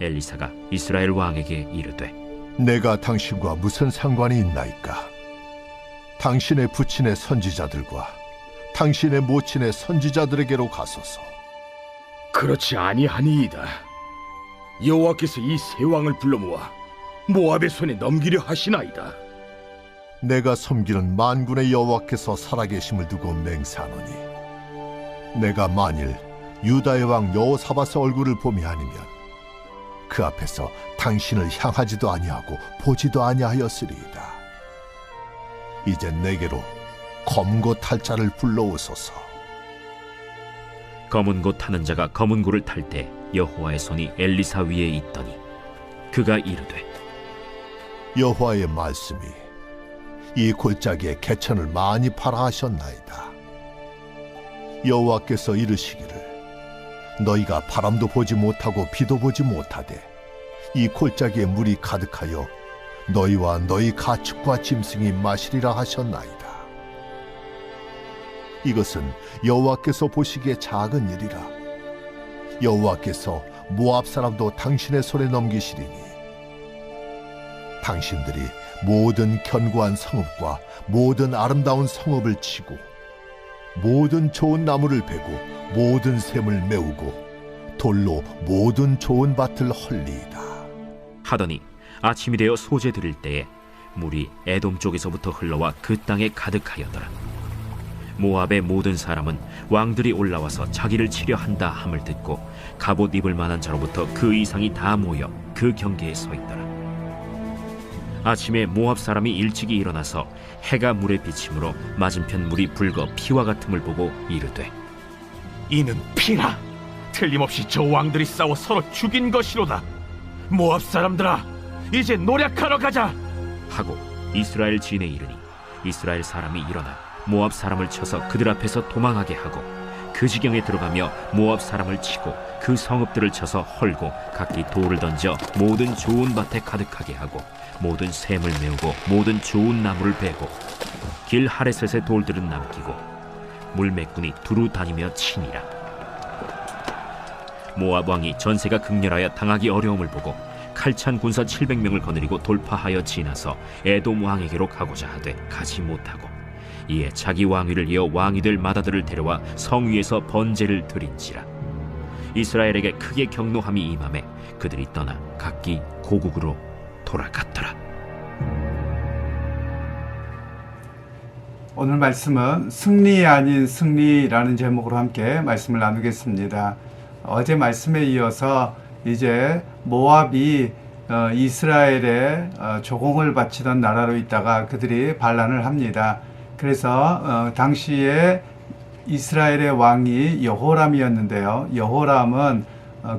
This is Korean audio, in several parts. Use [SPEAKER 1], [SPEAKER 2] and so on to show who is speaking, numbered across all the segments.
[SPEAKER 1] 엘리사가 이스라엘 왕에게 이르되
[SPEAKER 2] 내가 당신과 무슨 상관이 있나이까? 당신의 부친의 선지자들과 당신의 모친의 선지자들에게로 가소서.
[SPEAKER 3] 그렇지 아니하니이다. 여호와께서 이 세 왕을 불러 모아 모압의 손에 넘기려 하시나이다.
[SPEAKER 2] 내가 섬기는 만군의 여호와께서 살아계심을 두고 맹세하노니 내가 만일 유다의 왕 여호사밧의 얼굴을 봄이 아니면 그 앞에서 당신을 향하지도 아니하고 보지도 아니하였으리이다. 이제 내게로 검고 탈 자를 불러오소서.
[SPEAKER 1] 검은 고 타는 자가 검은 고를 탈 때 여호와의 손이 엘리사 위에 있더니 그가 이르되
[SPEAKER 2] 여호와의 말씀이 이 골짜기에 개천을 많이 파라 하셨나이다. 여호와께서 이르시기를 너희가 바람도 보지 못하고 비도 보지 못하되 이 골짜기에 물이 가득하여 너희와 너희 가축과 짐승이 마시리라 하셨나이다. 이것은 여호와께서 보시기에 작은 일이라. 여호와께서 모압 사람도 당신의 손에 넘기시리니 당신들이 모든 견고한 성읍과 모든 아름다운 성읍을 치고 모든 좋은 나무를 베고 모든 샘을 메우고 돌로 모든 좋은 밭을 헐리이다.
[SPEAKER 1] 하더니 아침이 되어 소재 드릴 때에 물이 에돔 쪽에서부터 흘러와 그 땅에 가득하여더라. 모압의 모든 사람은 왕들이 올라와서 자기를 치려 한다 함을 듣고 갑옷 입을 만한 자로부터 그 이상이 다 모여 그 경계에 서 있더라. 아침에 모압 사람이 일찍이 일어나서 해가 물에 비침으로 맞은편 물이 붉어 피와 같음을 보고 이르되
[SPEAKER 4] 이는 피라. 틀림없이 저 왕들이 싸워 서로 죽인 것이로다. 모압 사람들아, 이제 노략하러 가자
[SPEAKER 1] 하고 이스라엘 진에 이르니 이스라엘 사람이 일어나 모압 사람을 쳐서 그들 앞에서 도망하게 하고 그 지경에 들어가며 모압 사람을 치고 그 성읍들을 쳐서 헐고 각기 돌을 던져 모든 좋은 밭에 가득하게 하고 모든 샘을 메우고 모든 좋은 나무를 베고 길 하레셋의 돌들은 남기고 물매꾼이 두루 다니며 치니라. 모압 왕이 전세가 극렬하여 당하기 어려움을 보고 칼찬 군사 700명을 거느리고 돌파하여 지나서 에돔 왕에게로 가고자 하되 가지 못하고 이에 자기 왕위를 이어 왕이 될 맏아들을 데려와 성 위에서 번제를 드린지라. 이스라엘에게 크게 경노함이 임하매 그들이 떠나 각기 고국으로 돌아갔더라.
[SPEAKER 5] 오늘 말씀은 승리 아닌 승리라는 제목으로 함께 말씀을 나누겠습니다. 어제 말씀에 이어서 이제 모압이 이스라엘에 조공을 바치던 나라로 있다가 그들이 반란을 합니다. 그래서 당시에 이스라엘의 왕이 여호람이었는데요. 여호람은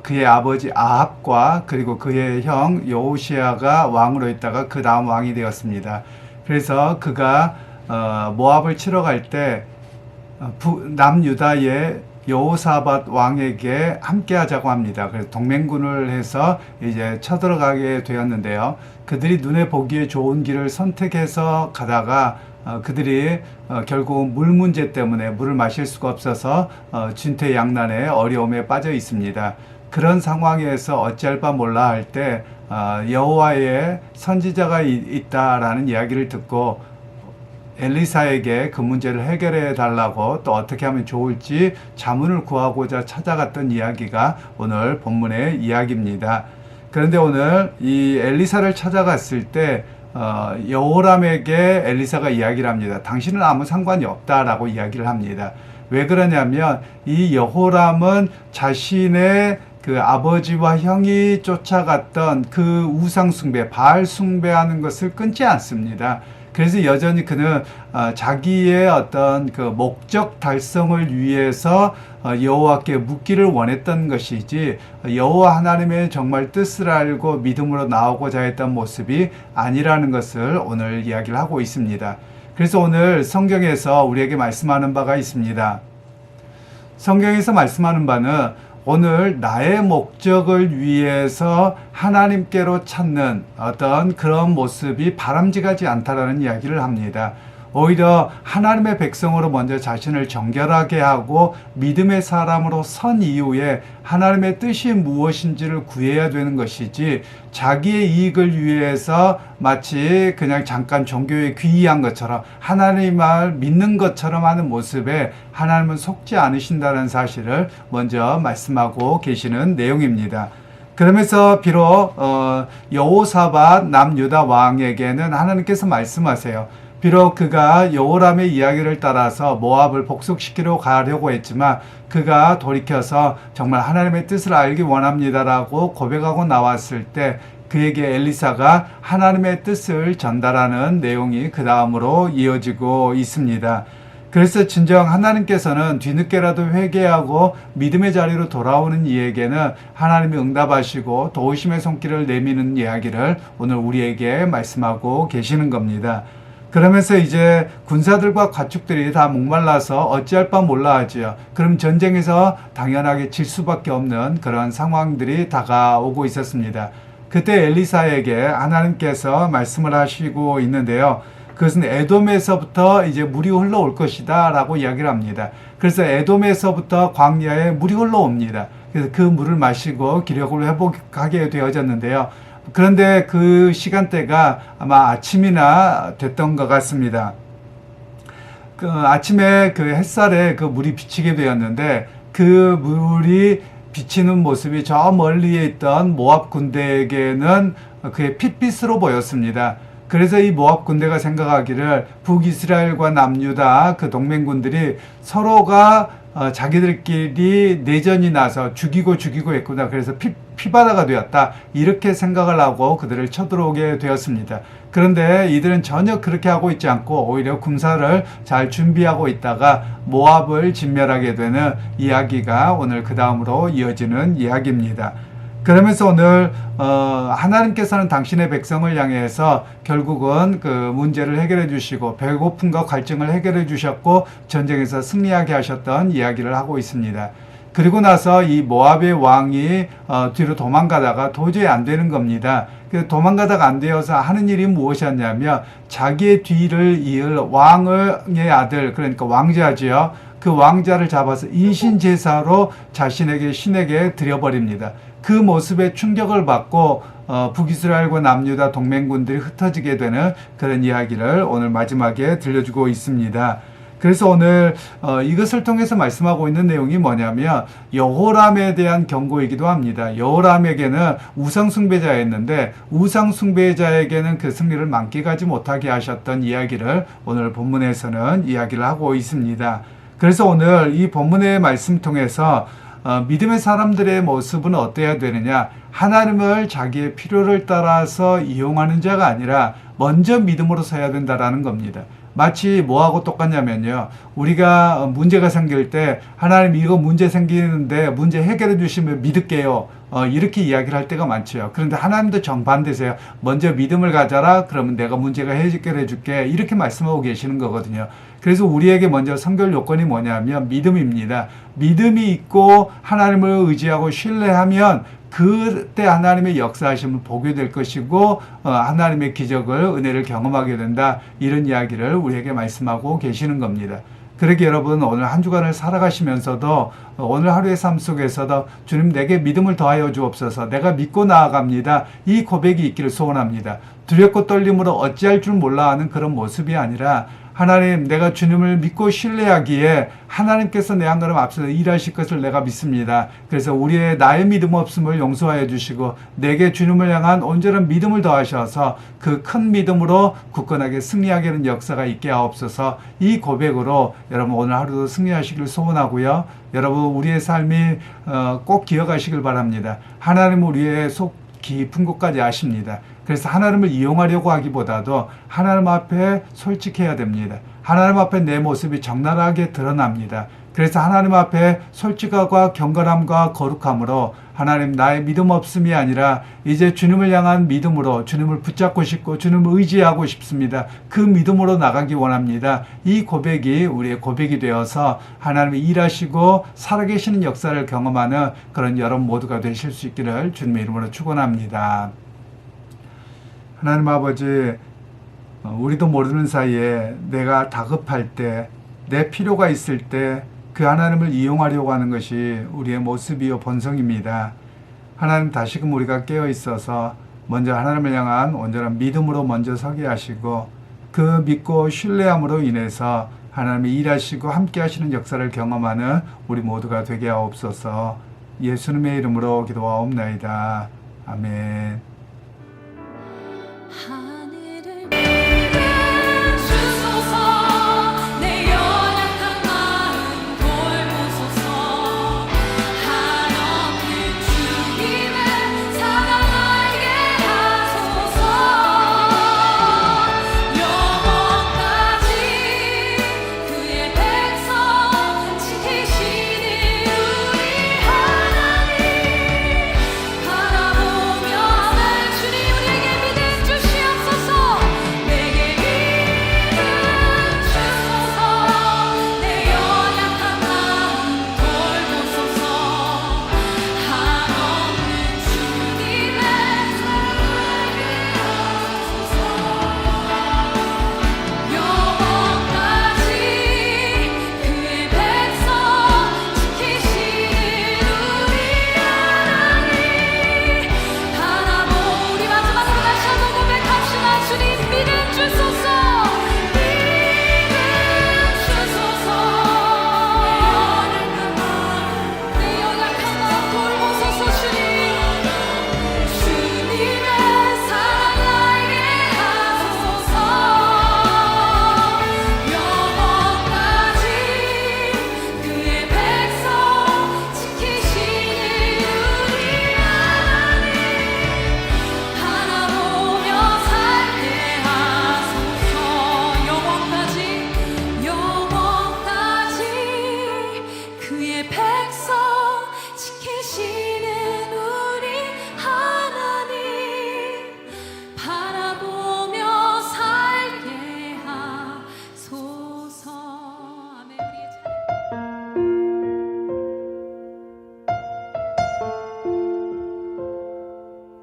[SPEAKER 5] 그의 아버지 아합과 그리고 그의 형 여호시아가 왕으로 있다가 그 다음 왕이 되었습니다. 그래서 그가 모압을 치러 갈 때 남유다의 여호사밧 왕에게 함께 하자고 합니다. 그래서 동맹군을 해서 이제 쳐들어가게 되었는데요. 그들이 눈에 보기에 좋은 길을 선택해서 가다가 그들이 결국 물 문제 때문에 물을 마실 수가 없어서 진퇴양난의 어려움에 빠져 있습니다. 그런 상황에서 어찌할 바 몰라 할 때 여호와의 선지자가 있다라는 이야기를 듣고 엘리사에게 그 문제를 해결해 달라고 또 어떻게 하면 좋을지 자문을 구하고자 찾아갔던 이야기가 오늘 본문의 이야기입니다. 그런데 오늘 이 엘리사를 찾아갔을 때 여호람에게 엘리사가 이야기를 합니다. 당신은 아무 상관이 없다라고 이야기를 합니다. 왜 그러냐면 이 여호람은 자신의 그 아버지와 형이 쫓아갔던 그 우상 숭배, 바알 숭배하는 것을 끊지 않습니다. 그래서 여전히 그는 자기의 어떤 그 목적 달성을 위해서 여호와께 묻기를 원했던 것이지 여호와 하나님의 정말 뜻을 알고 믿음으로 나오고자 했던 모습이 아니라는 것을 오늘 이야기를 하고 있습니다. 그래서 오늘 성경에서 우리에게 말씀하는 바가 있습니다. 성경에서 말씀하는 바는 오늘 나의 목적을 위해서 하나님께로 찾는 어떤 그런 모습이 바람직하지 않다라는 이야기를 합니다. 오히려 하나님의 백성으로 먼저 자신을 정결하게 하고 믿음의 사람으로 선 이후에 하나님의 뜻이 무엇인지를 구해야 되는 것이지, 자기의 이익을 위해서 마치 그냥 잠깐 종교에 귀의한 것처럼 하나님을 믿는 것처럼 하는 모습에 하나님은 속지 않으신다는 사실을 먼저 말씀하고 계시는 내용입니다. 그러면서 비록 여호사밧 남유다 왕에게는 하나님께서 말씀하세요. 비록 그가 여호람의 이야기를 따라서 모압을 복속시키려 가려고 했지만 그가 돌이켜서 정말 하나님의 뜻을 알기 원합니다라고 고백하고 나왔을 때 그에게 엘리사가 하나님의 뜻을 전달하는 내용이 그 다음으로 이어지고 있습니다. 그래서 진정 하나님께서는 뒤늦게라도 회개하고 믿음의 자리로 돌아오는 이에게는 하나님이 응답하시고 도우심의 손길을 내미는 이야기를 오늘 우리에게 말씀하고 계시는 겁니다. 그러면서 이제 군사들과 가축들이 다 목말라서 어찌할 바 몰라 하지요. 그럼 전쟁에서 당연하게 질 수밖에 없는 그런 상황들이 다가오고 있었습니다. 그때 엘리사에게 하나님께서 말씀을 하시고 있는데요. 그것은 에돔에서부터 이제 물이 흘러올 것이다 라고 이야기를 합니다. 그래서 에돔에서부터 광야에 물이 흘러옵니다. 그래서 그 물을 마시고 기력을 회복하게 되어졌는데요. 그런데 그 시간대가 아마 아침이나 됐던 것 같습니다. 그 아침에 그 햇살에 그 물이 비치게 되었는데 그 물이 비치는 모습이 저 멀리에 있던 모압 군대에게는 그의 핏빛으로 보였습니다. 그래서 이 모압 군대가 생각하기를 북이스라엘과 남유다 그 동맹군들이 서로가 자기들끼리 내전이 나서 죽이고 했구나. 그래서 피바다가 되었다. 이렇게 생각을 하고 그들을 쳐들어오게 되었습니다. 그런데 이들은 전혀 그렇게 하고 있지 않고 오히려 군사를 잘 준비하고 있다가 모압을 진멸하게 되는 이야기가 오늘 그 다음으로 이어지는 이야기입니다. 그러면서 오늘 하나님께서는 당신의 백성을 향해서 결국은 그 문제를 해결해 주시고 배고픔과 갈증을 해결해 주셨고 전쟁에서 승리하게 하셨던 이야기를 하고 있습니다. 그리고 나서 이 모압의 왕이 뒤로 도망가다가 도저히 안 되는 겁니다. 도망가다가 안 되어서 하는 일이 무엇이었냐면 자기의 뒤를 이을 왕의 아들, 그러니까 왕자지요. 그 왕자를 잡아서 인신제사로 자신에게 신에게 드려버립니다. 그 모습에 충격을 받고 북이스라엘과 남유다 동맹군들이 흩어지게 되는 그런 이야기를 오늘 마지막에 들려주고 있습니다. 그래서 오늘 이것을 통해서 말씀하고 있는 내용이 뭐냐면 여호람에 대한 경고이기도 합니다. 여호람에게는 우상숭배자였는데 우상숭배자에게는 그 승리를 만끽하지 못하게 하셨던 이야기를 오늘 본문에서는 이야기를 하고 있습니다. 그래서 오늘 이 본문의 말씀 통해서 믿음의 사람들의 모습은 어때야 되느냐? 하나님을 자기의 필요를 따라서 이용하는 자가 아니라 먼저 믿음으로 서야 된다라는 겁니다. 마치 뭐하고 똑같냐면요. 우리가 문제가 생길 때 하나님 이거 문제 생기는데 문제 해결해 주시면 믿을게요. 이렇게 이야기를 할 때가 많죠. 그런데 하나님도 정반대세요. 먼저 믿음을 가져라. 그러면 내가 문제가 해결해 줄게. 이렇게 말씀하고 계시는 거거든요. 그래서 우리에게 먼저 선결 요건이 뭐냐면 믿음입니다. 믿음이 있고 하나님을 의지하고 신뢰하면 그때 하나님의 역사하심을 보게 될 것이고 하나님의 기적을 은혜를 경험하게 된다. 이런 이야기를 우리에게 말씀하고 계시는 겁니다. 그러게 여러분 오늘 한 주간을 살아가시면서도 오늘 하루의 삶 속에서도 주님 내게 믿음을 더하여 주옵소서. 내가 믿고 나아갑니다. 이 고백이 있기를 소원합니다. 두렵고 떨림으로 어찌할 줄 몰라 하는 그런 모습이 아니라 하나님 내가 주님을 믿고 신뢰하기에 하나님께서 내 한 걸음 앞서서 일하실 것을 내가 믿습니다. 그래서 우리의 나의 믿음 없음을 용서하여 주시고 내게 주님을 향한 온전한 믿음을 더하셔서 그 큰 믿음으로 굳건하게 승리하게 하는 역사가 있게 하옵소서. 이 고백으로 여러분 오늘 하루도 승리하시길 소원하고요. 여러분 우리의 삶이 꼭 기억하시길 바랍니다. 하나님은 우리의 속 깊은 곳까지 아십니다. 그래서 하나님을 이용하려고 하기보다도 하나님 앞에 솔직해야 됩니다. 하나님 앞에 내 모습이 적나라하게 드러납니다. 그래서 하나님 앞에 솔직함과 경건함과 거룩함으로 하나님 나의 믿음 없음이 아니라 이제 주님을 향한 믿음으로 주님을 붙잡고 싶고 주님을 의지하고 싶습니다. 그 믿음으로 나가기 원합니다. 이 고백이 우리의 고백이 되어서 하나님이 일하시고 살아계시는 역사를 경험하는 그런 여러분 모두가 되실 수 있기를 주님의 이름으로 축원합니다. 하나님 아버지, 우리도 모르는 사이에 내가 다급할 때, 내 필요가 있을 때 그 하나님을 이용하려고 하는 것이 우리의 모습이요 본성입니다. 하나님 다시금 우리가 깨어 있어서 먼저 하나님을 향한 온전한 믿음으로 먼저 서게 하시고, 그 믿고 신뢰함으로 인해서 하나님이 일하시고 함께 하시는 역사를 경험하는 우리 모두가 되게 하옵소서. 예수님의 이름으로 기도하옵나이다. 아멘.